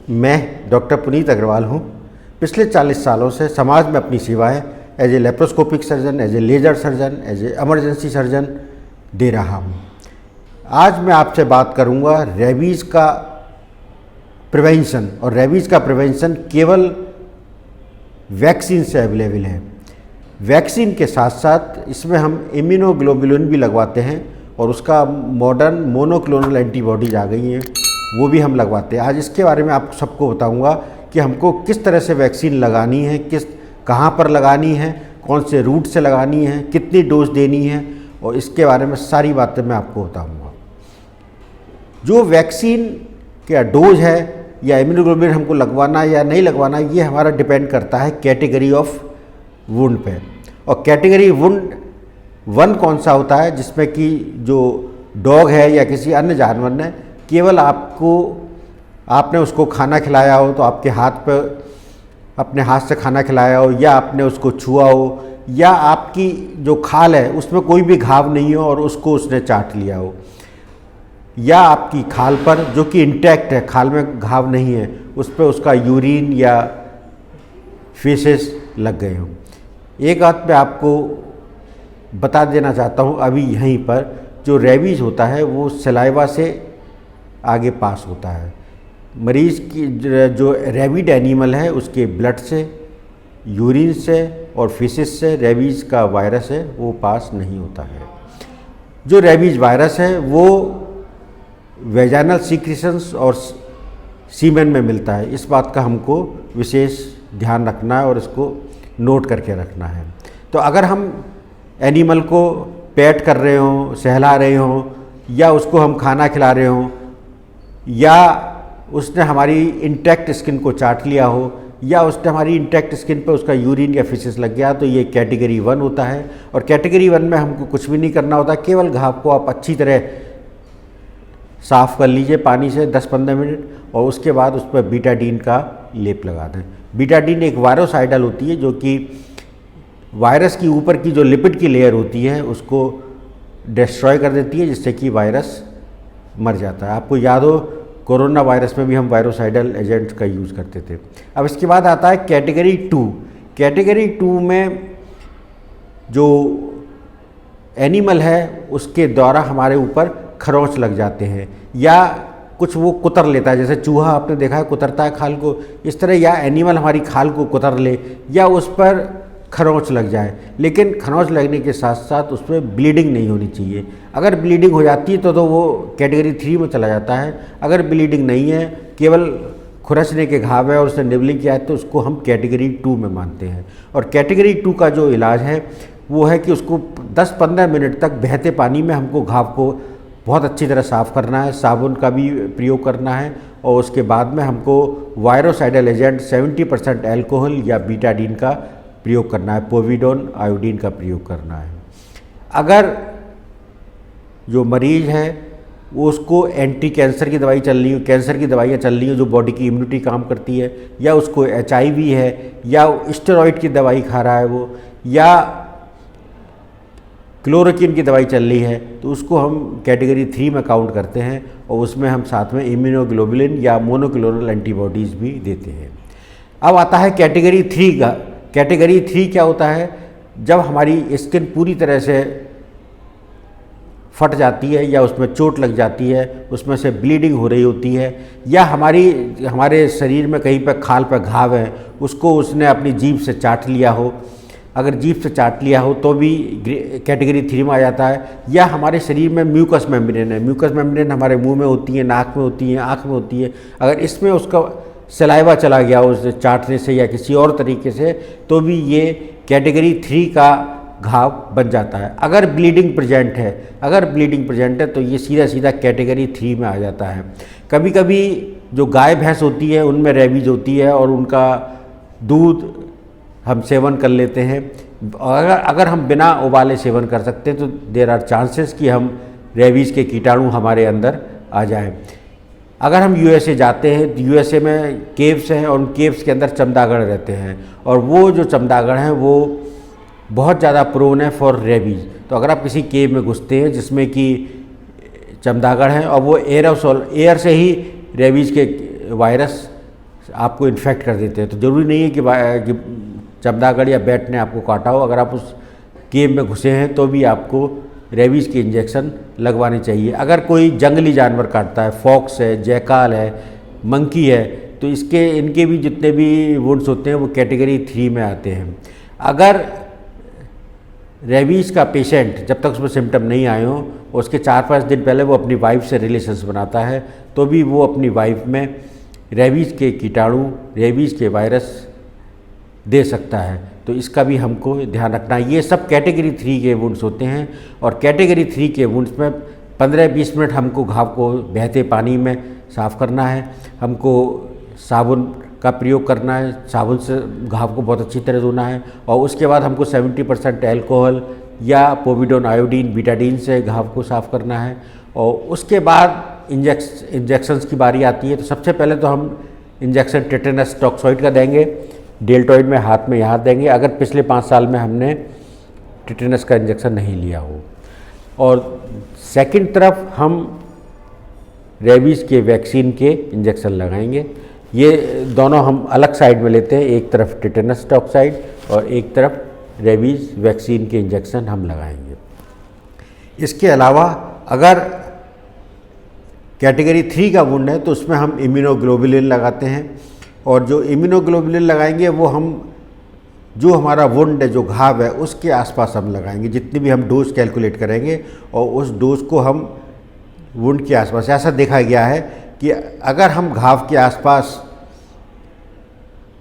मैं डॉक्टर पुनीत अग्रवाल हूँ। पिछले 40 सालों से समाज में अपनी सेवाएं as a laparoscopic surgeon, as a laser surgeon, as a emergency surgeon दे रहा हूँ। आज मैं आपसे बात करूँगा रेबीज़ का प्रिवेंशन, और रेबीज़ का प्रिवेंशन केवल वैक्सीन से अवेलेबल है। वैक्सीन के साथ साथ इसमें हम इम्यूनोग्लोबुलिन भी लगवाते हैं और उसका मॉडर्न मोनोक्लोनल एंटीबॉडीज आ गई हैं, वो भी हम लगवाते हैं। आज इसके बारे में आप सबको बताऊंगा कि हमको किस तरह से वैक्सीन लगानी है, कहाँ पर लगानी है, कौन से रूट से लगानी है, कितनी डोज देनी है, और इसके बारे में सारी बातें मैं आपको बताऊंगा। जो वैक्सीन का डोज है या इम्यूनोग्लोबुलिन हमको लगवाना या नहीं लगवाना, ये हमारा डिपेंड करता है कैटेगरी ऑफ वुंड पे। और कैटेगरी वुंड 1 कौन सा होता है, जिसमें कि जो डॉग है या किसी अन्य जानवर ने केवल आपने उसको खाना खिलाया हो, तो आपके हाथ पर अपने हाथ से खाना खिलाया हो, या आपने उसको छुआ हो, या आपकी जो खाल है उसमें कोई भी घाव नहीं हो और उसको उसने चाट लिया हो, या आपकी खाल पर जो कि इंटैक्ट है, खाल में घाव नहीं है, उस पर उसका यूरिन या फीसेस लग गए हों। एक बात मैं आपको बता देना चाहता हूँ अभी यहीं पर, जो रेबीज़ होता है वो सलाइवा से आगे पास होता है। मरीज़ की जो रेबीड एनिमल है उसके ब्लड से, यूरिन से और फीसेस से रेबीज़ का वायरस है वो पास नहीं होता है। जो रेबीज़ वायरस है वो वेजाइनल सीक्रेशंस और सीमेन में मिलता है। इस बात का हमको विशेष ध्यान रखना है और इसको नोट करके रखना है। तो अगर हम एनिमल को पेट कर रहे हों, सहला रहे हों, या उसको हम खाना खिला रहे हों, या उसने हमारी इंटैक्ट स्किन को चाट लिया हो, या उसने हमारी इंटैक्ट स्किन पर उसका यूरिन या फिसेस लग गया, तो ये कैटेगरी 1 होता है। और कैटेगरी 1 में हमको कुछ भी नहीं करना होता, केवल घाव को आप अच्छी तरह साफ़ कर लीजिए पानी से 10-15 मिनट, और उसके बाद उस पर बीटाडीन का लेप लगा दें। बीटाडीन एक वायरोसाइडल होती है जो कि वायरस की ऊपर की जो लिपिड की लेयर होती है उसको डिस्ट्रॉय कर देती है, जिससे कि वायरस मर जाता है। आपको याद हो कोरोना वायरस में भी हम वायरोसाइडल एजेंट का यूज़ करते थे। अब इसके बाद आता है कैटेगरी 2। कैटेगरी 2 में जो एनिमल है उसके द्वारा हमारे ऊपर खरोंच लग जाते हैं, या कुछ वो कुतर लेता है, जैसे चूहा आपने देखा है कुतरता है खाल को, इस तरह या एनिमल हमारी खाल को कुतर ले या उस पर खरोंच लग जाए। लेकिन खरोंच लगने के साथ साथ उसमें ब्लीडिंग नहीं होनी चाहिए। अगर ब्लीडिंग हो जाती है तो वो कैटेगरी 3 में चला जाता है। अगर ब्लीडिंग नहीं है, केवल खुरचने के घाव है और उसने निबलिंग किया है, तो उसको हम कैटेगरी 2 में मानते हैं। और कैटेगरी 2 का जो इलाज है वो है कि उसको 10-15 मिनट तक बहते पानी में हमको घाव को बहुत अच्छी तरह साफ़ करना है, साबुन का भी प्रयोग करना है, और उसके बाद में हमको वायरोसाइडल एजेंट 70% अल्कोहल या बीटाडीन का प्रयोग करना है, पोविडोन आयोडीन का प्रयोग करना है। अगर जो मरीज़ है वो उसको एंटी कैंसर की दवाई चल रही हो, कैंसर की दवाइयाँ चल रही हो जो बॉडी की इम्यूनिटी काम करती है, या उसको HIV है, या स्टेरॉइड की दवाई खा रहा है वो, या क्लोरोक्विन की दवाई चल रही है, तो उसको हम कैटेगरी 3 में काउंट करते हैं, और उसमें हम साथ में इम्यूनोग्लोबुलिन या मोनोक्लोनल एंटीबॉडीज़ भी देते हैं। अब आता है कैटेगरी 3 का। कैटेगरी 3 क्या होता है? जब हमारी स्किन पूरी तरह से फट जाती है, या उसमें चोट लग जाती है, उसमें से ब्लीडिंग हो रही होती है, या हमारे शरीर में कहीं पर खाल पर घाव है, उसको उसने अपनी जीभ से चाट लिया हो। अगर जीभ से चाट लिया हो तो भी कैटेगरी 3 में आ जाता है। या हमारे शरीर में म्यूकस मेम्ब्रेन है, म्यूकस मेम्ब्रेन हमारे मुंह में होती है, नाक में होती है, आँख में होती है, अगर इसमें उसका सलाइवा चला गया उस चाटने से या किसी और तरीके से, तो भी ये कैटेगरी 3 का घाव बन जाता है। अगर ब्लीडिंग प्रेजेंट है तो ये सीधा सीधा कैटेगरी 3 में आ जाता है। कभी कभी जो गाय भैंस होती है उनमें रेबीज होती है और उनका दूध हम सेवन कर लेते हैं। अगर हम बिना उबाले सेवन कर सकते हैं तो देयर आर चांसेस कि हम रेबीज़ के कीटाणु हमारे अंदर आ जाएं। अगर हम USA जाते हैं तो USA में केव्स हैं और उन केव्स के अंदर चमगादड़ रहते हैं, और वो जो चमगादड़ हैं वो बहुत ज़्यादा प्रोन है फॉर रेबीज़। तो अगर आप किसी केव में घुसते हैं जिसमें कि चमगादड़ हैं और वो एयर से ही रेबीज़ के वायरस आपको इन्फेक्ट कर देते हैं। तो ज़रूरी नहीं है कि चमगादड़ या बैट ने आपको काटा हो। अगर आप उस केव में घुसे हैं तो भी आपको रेबीज़ की इंजेक्शन लगवानी चाहिए। अगर कोई जंगली जानवर काटता है, फॉक्स है, जैकाल है, मंकी है, तो इनके भी जितने भी वुंड्स होते हैं वो कैटेगरी 3 में आते हैं। अगर रेबीज़ का पेशेंट जब तक उसमें सिम्टम नहीं आए हों, उसके 4-5 दिन पहले वो अपनी वाइफ से रिलेशंस बनाता है, तो भी वो अपनी वाइफ में रेबीज़ के कीटाणु, रेबीज़ के वायरस दे सकता है। तो इसका भी हमको ध्यान रखना है। ये सब कैटेगरी 3 के वुंड्स होते हैं और कैटेगरी 3 के वुंड्स में 15-20 मिनट हमको घाव को बहते पानी में साफ़ करना है। हमको साबुन का प्रयोग करना है, साबुन से घाव को बहुत अच्छी तरह धोना है और उसके बाद हमको 70% अल्कोहल या पोविडोन आयोडीन बीटाडीन से घाव को साफ़ करना है। और उसके बाद इंजेक्शंस की बारी आती है। तो सबसे पहले तो हम इंजेक्शन टेटेनस टॉक्सॉइड का देंगे, डेल्टॉइड में हाथ में यहाँ देंगे, अगर पिछले 5 साल में हमने टेटेनस का इंजेक्शन नहीं लिया हो। और सेकंड तरफ हम रेबीज़ के वैक्सीन के इंजेक्शन लगाएंगे। ये दोनों हम अलग साइड में लेते हैं, एक तरफ टेटेनस टॉक्साइड और एक तरफ रेबीज़ वैक्सीन के इंजेक्शन हम लगाएंगे। इसके अलावा अगर कैटेगरी 3 का वुंड है तो उसमें हम इम्यूनोग्लोबुलिन लगाते हैं और जो इम्यूनोग्लोबुलिन लगाएंगे वो हम जो हमारा वुंड है, जो घाव है, उसके आसपास हम लगाएंगे। जितनी भी हम डोज कैलकुलेट करेंगे और उस डोज को हम वुंड के आसपास, ऐसा देखा गया है कि अगर हम घाव के आसपास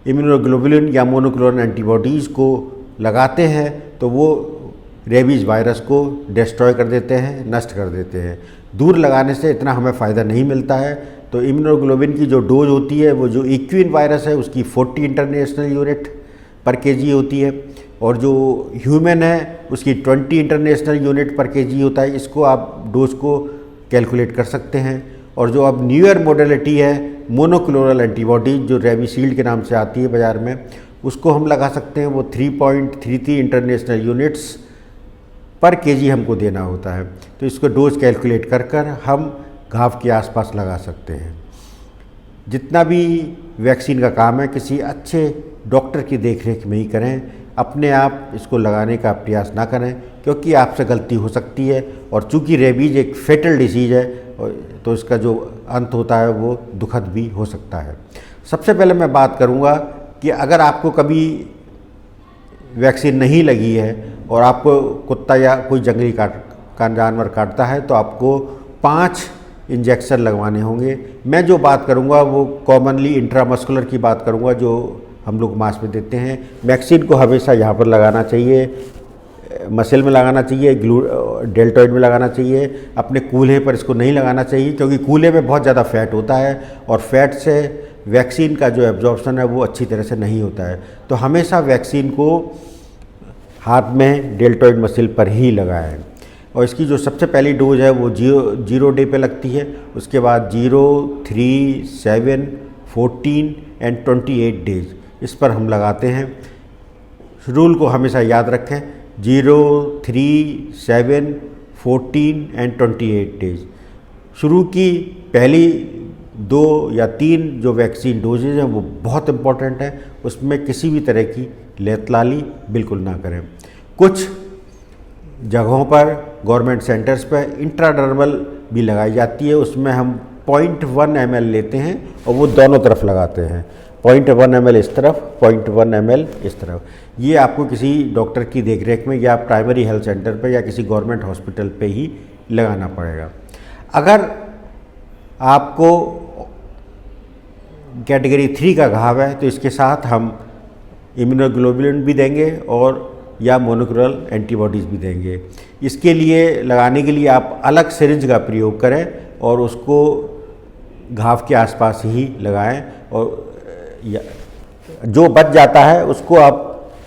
इम्यूनोग्लोबुलिन या मोनोक्लोनल एंटीबॉडीज़ को लगाते हैं तो वो रेबीज़ वायरस को डिस्ट्रॉय कर देते हैं, नष्ट कर देते हैं। दूर लगाने से इतना हमें फ़ायदा नहीं मिलता है। तो इम्यूनोग्लोबुलिन की जो डोज होती है वो जो इक्विन वायरस है उसकी 40 इंटरनेशनल यूनिट पर केजी होती है और जो ह्यूमन है उसकी 20 इंटरनेशनल यूनिट पर केजी होता है। इसको आप डोज को कैलकुलेट कर सकते हैं। और जो अब न्यूअर मॉडलिटी है मोनोक्लोनल एंटीबॉडी जो रेविशील्ड के नाम से आती है बाज़ार में, उसको हम लगा सकते हैं। वो 3.33 इंटरनेशनल यूनिट्स पर केजी हमको देना होता है। तो इसको डोज कैलकुलेट कर कर हम घाव के आसपास लगा सकते हैं। जितना भी वैक्सीन का काम है किसी अच्छे डॉक्टर की देखरेख में ही करें, अपने आप इसको लगाने का प्रयास ना करें क्योंकि आपसे गलती हो सकती है। और चूँकि रेबीज़ एक फेटल डिसीज़ है तो इसका जो अंत होता है वो दुखद भी हो सकता है। सबसे पहले मैं बात करूँगा कि अगर आपको कभी वैक्सीन नहीं लगी है और आपको कुत्ता या कोई जंगली जानवर काटता है तो आपको 5 इंजेक्शन लगवाने होंगे। मैं जो बात करूँगा वो कॉमनली इंट्रामस्कुलर की बात करूँगा जो हम लोग मांस में देते हैं। वैक्सीन को हमेशा यहाँ पर लगाना चाहिए, मसल में लगाना चाहिए, डेल्टॉइड में लगाना चाहिए। अपने कूल्हे पर इसको नहीं लगाना चाहिए क्योंकि कूल्हे में बहुत ज़्यादा फैट होता है और फैट से वैक्सीन का जो एब्जॉर्प्शन है वो अच्छी तरह से नहीं होता है। तो हमेशा वैक्सीन को हाथ में डेल्टॉइड मसल पर ही लगाएं। और इसकी जो सबसे पहली डोज है वो 0 डे पे लगती है। उसके बाद 0, 3, 7, 14 एंड 28 डेज इस पर हम लगाते हैं। रूल को हमेशा याद रखें, 0, 3, 7, 14 एंड 28 डेज। शुरू की पहली 2 या 3 जो वैक्सीन डोजेज हैं वो बहुत इम्पॉर्टेंट है, उसमें किसी भी तरह की लेतलाली बिल्कुल ना करें। कुछ जगहों पर गवर्नमेंट सेंटर्स पर इंट्राडर्मल भी लगाई जाती है, उसमें हम 0.1 ml लेते हैं और वो दोनों तरफ लगाते हैं। 0.1 ml इस तरफ, 0.1 ml इस तरफ। ये आपको किसी डॉक्टर की देखरेख में या प्राइमरी हेल्थ सेंटर पे या किसी गवर्नमेंट हॉस्पिटल पे ही लगाना पड़ेगा। अगर आपको कैटेगरी 3 का घाव है तो इसके साथ हम इम्यूनोग्लोबुलिन भी देंगे और या मोनोक्लोनल एंटीबॉडीज़ भी देंगे। इसके लिए लगाने के लिए आप अलग सिरिंज का प्रयोग करें और उसको घाव के आसपास ही लगाएं और जो बच जाता है उसको आप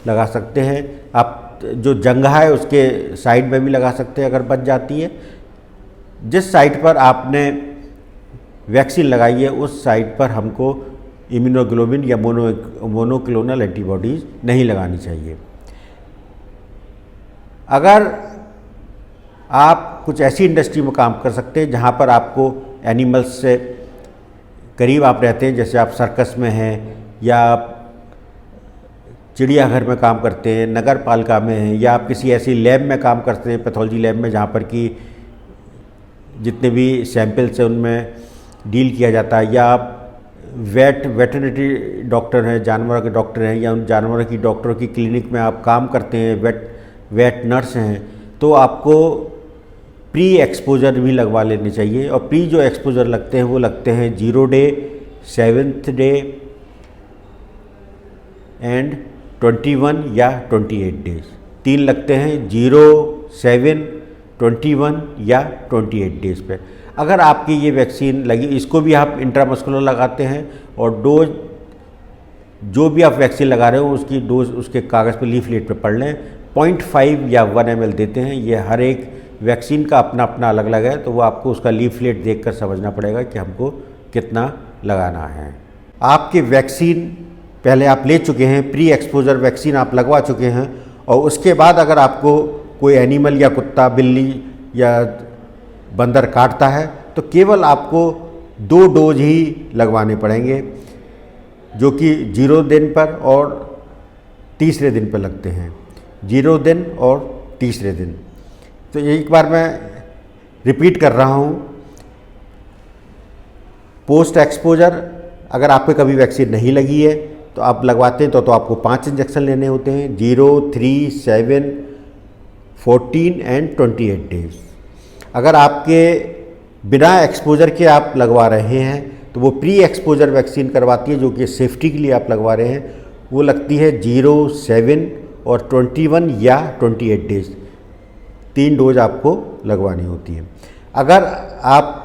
लगा सकते हैं। आप जो जंघा है उसके साइड में भी लगा सकते हैं अगर बच जाती है। जिस साइड पर आपने वैक्सीन लगाई है उस साइड पर हमको इम्यूनोग्लोबुलिन या मोनोक्लोनल एंटीबॉडीज़ नहीं लगानी चाहिए। अगर आप कुछ ऐसी इंडस्ट्री में काम कर सकते हैं जहाँ पर आपको एनिमल्स से करीब आप रहते हैं, जैसे आप सर्कस में हैं या आप चिड़ियाघर में काम करते हैं, नगर पालिका में हैं, या आप किसी ऐसी लैब में काम करते हैं, पैथोलॉजी लैब में, जहाँ पर कि जितने भी सैंपल्स हैं उनमें डील किया जाता है, या आप वेटरनरी डॉक्टर हैं, जानवरों के डॉक्टर हैं, या उन जानवरों की डॉक्टरों की क्लिनिक में आप काम करते हैं, वेट नर्स हैं, तो आपको प्री एक्सपोजर भी लगवा लेने चाहिए। और प्री जो एक्सपोजर लगते हैं वो लगते हैं 0 डे, 7th डे एंड 21 या 28 डेज। 3 लगते हैं, 0, 7, 21 या 28 डेज पे। अगर आपकी ये वैक्सीन लगी, इसको भी आप इंट्रामस्कुलर लगाते हैं, और डोज जो भी आप वैक्सीन लगा रहे हो उसकी डोज उसके कागज़ पे लीफलेट पे पढ़ लें। 0.5 या 1 ml देते हैं। ये हर एक वैक्सीन का अपना अपना अलग अलग है, तो वो आपको उसका लीफलेट देखकर समझना पड़ेगा कि हमको कितना लगाना है। आपकी वैक्सीन पहले आप ले चुके हैं, प्री एक्सपोजर वैक्सीन आप लगवा चुके हैं, और उसके बाद अगर आपको कोई एनिमल या कुत्ता, बिल्ली या बंदर काटता है तो केवल आपको 2 डोज ही लगवाने पड़ेंगे, जो कि 0 दिन पर और तीसरे दिन पर लगते हैं। 0 दिन और तीसरे दिन। तो एक बार मैं रिपीट कर रहा हूँ, पोस्ट एक्सपोजर अगर आपको कभी वैक्सीन नहीं लगी है तो आप लगवाते हैं तो आपको 5 इंजेक्शन लेने होते हैं, 0, 3, 7, 14 एंड 28 डेज। अगर आपके बिना एक्सपोजर के आप लगवा रहे हैं तो वो प्री एक्सपोजर वैक्सीन करवाती है, जो कि सेफ्टी के लिए आप लगवा रहे हैं, वो लगती है 0, 7 और 21 या 28 डेज। 3 डोज आपको लगवानी होती है। अगर आप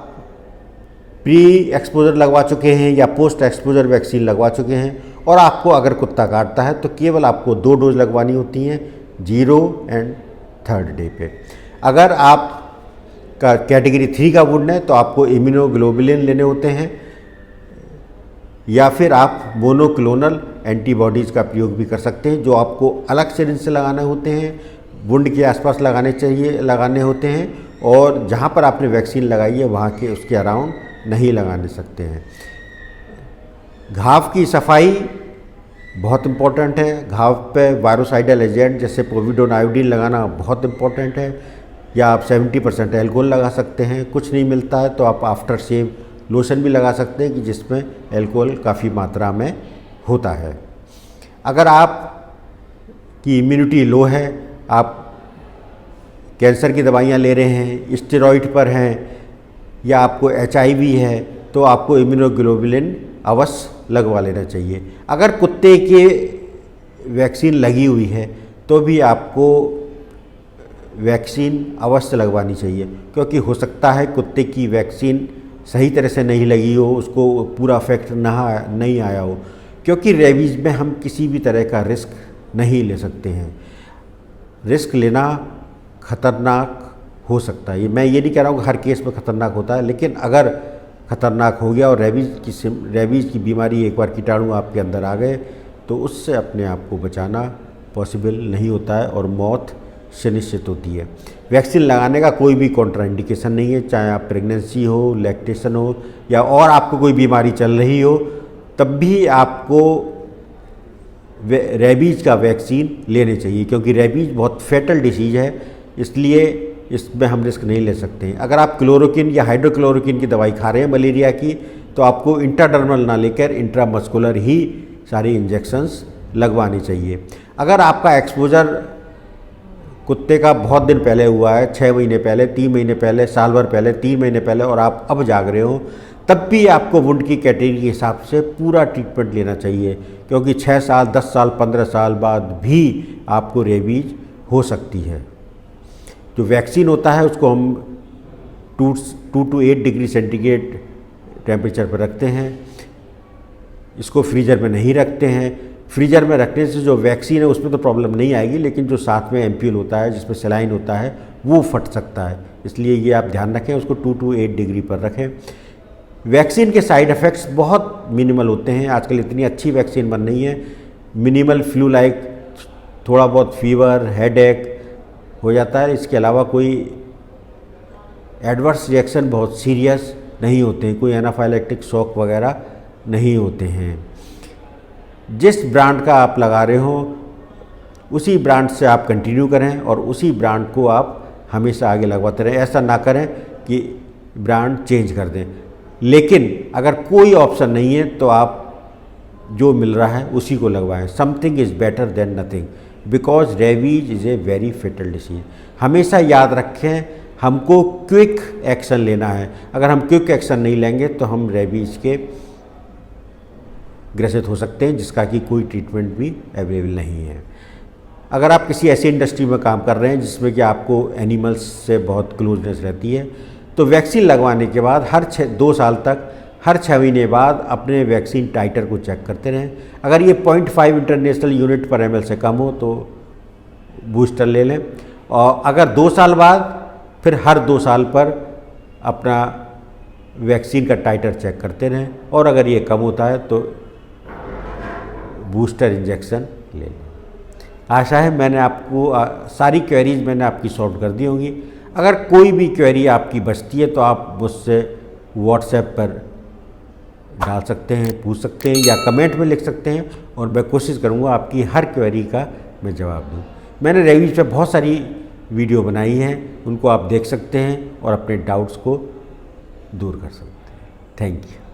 प्री एक्सपोजर लगवा चुके हैं या पोस्ट एक्सपोजर वैक्सीन लगवा चुके हैं और आपको अगर कुत्ता काटता है तो केवल आपको 2 डोज लगवानी होती हैं, 0 एंड 3rd डे पे। अगर आप का कैटेगरी 3 का वुंड है तो आपको इम्यूनोग्लोबुलिन लेने होते हैं, या फिर आप मोनोक्लोनल एंटीबॉडीज़ का प्रयोग भी कर सकते हैं, जो आपको अलग सिरिंज से लगाने होते हैं, वुंड के आसपास लगाने होते हैं, और जहाँ पर आपने वैक्सीन लगाई है वहाँ के उसके अराउंड नहीं लगाने सकते हैं। घाव की सफाई बहुत इम्पोर्टेंट है। घाव पे वायरोसाइडल एजेंट जैसे पोविडोन आयोडीन लगाना बहुत इम्पोर्टेंट है, या आप 70% एल्कोहल लगा सकते हैं। कुछ नहीं मिलता है तो आप आफ्टर शेव लोशन भी लगा सकते हैं कि जिसमें एल्कोहल काफ़ी मात्रा में होता है। अगर आप की इम्यूनिटी लो है, आप कैंसर की दवाइयाँ ले रहे हैं, स्टेरॉइड पर हैं, या आपको HIV है, तो आपको इम्यूनोग्लोबुलिन अवश्य लगवा लेना चाहिए। अगर कुत्ते के वैक्सीन लगी हुई है तो भी आपको वैक्सीन अवश्य लगवानी चाहिए, क्योंकि हो सकता है कुत्ते की वैक्सीन सही तरह से नहीं लगी हो, उसको पूरा इफेक्ट नहीं आया हो, क्योंकि रेबीज़ में हम किसी भी तरह का रिस्क नहीं ले सकते हैं। रिस्क लेना खतरनाक हो सकता है। मैं ये नहीं कह रहा हूँ कि हर केस में खतरनाक होता है, लेकिन अगर खतरनाक हो गया और रेबीज़ की बीमारी एक बार कीटाणु आपके अंदर आ गए तो उससे अपने आप को बचाना पॉसिबल नहीं होता है और मौत सुनिश्चित होती है। वैक्सीन लगाने का कोई भी कॉन्ट्राइंडिकेशन नहीं है, चाहे आप प्रेगनेंसी हो, लैक्टेशन हो, या और आपको कोई बीमारी चल रही हो, तब भी आपको रेबीज़ का वैक्सीन लेने चाहिए, क्योंकि रेबीज़ बहुत फैटल डिसीज़ है, इसलिए इसमें हम रिस्क नहीं ले सकते हैं। अगर आप क्लोरोक्विन या हाइड्रोक्लोरोक्विन की दवाई खा रहे हैं मलेरिया की, तो आपको इंट्राडर्मल ना लेकर इंट्रामस्कुलर ही सारी इंजेक्शंस लगवानी चाहिए। अगर आपका एक्सपोजर कुत्ते का बहुत दिन पहले हुआ है, 6 महीने पहले, 3 महीने पहले, साल भर पहले, 3 महीने पहले, और आप अब जाग रहे हो, तब भी आपको वुंड की कैटेगरी के हिसाब से पूरा ट्रीटमेंट लेना चाहिए, क्योंकि 6 साल, 10 साल, 15 साल बाद भी आपको रेबीज हो सकती है। जो वैक्सीन होता है उसको हम 2 to 8 डिग्री सेंटीग्रेड टेम्परेचर पर रखते हैं, इसको फ्रीज़र में नहीं रखते हैं। फ्रीज़र में रखने से जो वैक्सीन है उसमें तो प्रॉब्लम नहीं आएगी, लेकिन जो साथ में एम्प्यूल होता है जिसमें सेलाइन होता है वो फट सकता है, इसलिए ये आप ध्यान रखें, उसको 2 to 8 डिग्री पर रखें। वैक्सीन के साइड इफ़ेक्ट्स बहुत मिनिमल होते हैं, आजकल इतनी अच्छी वैक्सीन बन रही है, मिनिमल फ्लू लाइक थोड़ा बहुत फीवर, हेडेक हो जाता है, इसके अलावा कोई एडवर्स रिएक्शन बहुत सीरियस नहीं होते हैं, कोई एनाफाइलेक्टिक शॉक वगैरह नहीं होते हैं। जिस ब्रांड का आप लगा रहे हो उसी ब्रांड से आप कंटिन्यू करें और उसी ब्रांड को आप हमेशा आगे लगवाते रहें। ऐसा ना करें कि ब्रांड चेंज कर दें। लेकिन अगर कोई ऑप्शन नहीं है तो आप जो मिल रहा है उसी को लगवाएं। Something is better than nothing because rabies is a very fatal disease. हमेशा याद रखें, हमको क्विक एक्शन लेना है। अगर हम क्विक एक्शन नहीं लेंगे तो हम रेबीज के ग्रसित हो सकते हैं, जिसका कि कोई ट्रीटमेंट भी अवेलेबल नहीं है। अगर आप किसी ऐसी इंडस्ट्री में काम कर रहे हैं जिसमें कि आपको एनिमल्स से बहुत क्लोजनेस रहती है, तो वैक्सीन लगवाने के बाद हर 2 साल तक हर 6 महीने बाद अपने वैक्सीन टाइटर को चेक करते रहें। अगर ये 0.5 इंटरनेशनल यूनिट पर ml से कम हो तो बूस्टर ले लें, और अगर 2 साल बाद फिर हर 2 साल पर अपना वैक्सीन का टाइटर चेक करते रहें, और अगर ये कम होता है तो बूस्टर इंजेक्शन ले लें। आशा है मैंने आपको सारी क्वेरीज मैंने आपकी सॉल्व कर दी होंगी। अगर कोई भी क्वेरी आपकी बचती है तो आप मुझसे व्हाट्सएप पर डाल सकते हैं, पूछ सकते हैं, या कमेंट में लिख सकते हैं, और मैं कोशिश करूंगा आपकी हर क्वेरी का मैं जवाब दूं। मैंने रेबीज पे बहुत सारी वीडियो बनाई हैं, उनको आप देख सकते हैं और अपने डाउट्स को दूर कर सकते हैं। Thank you.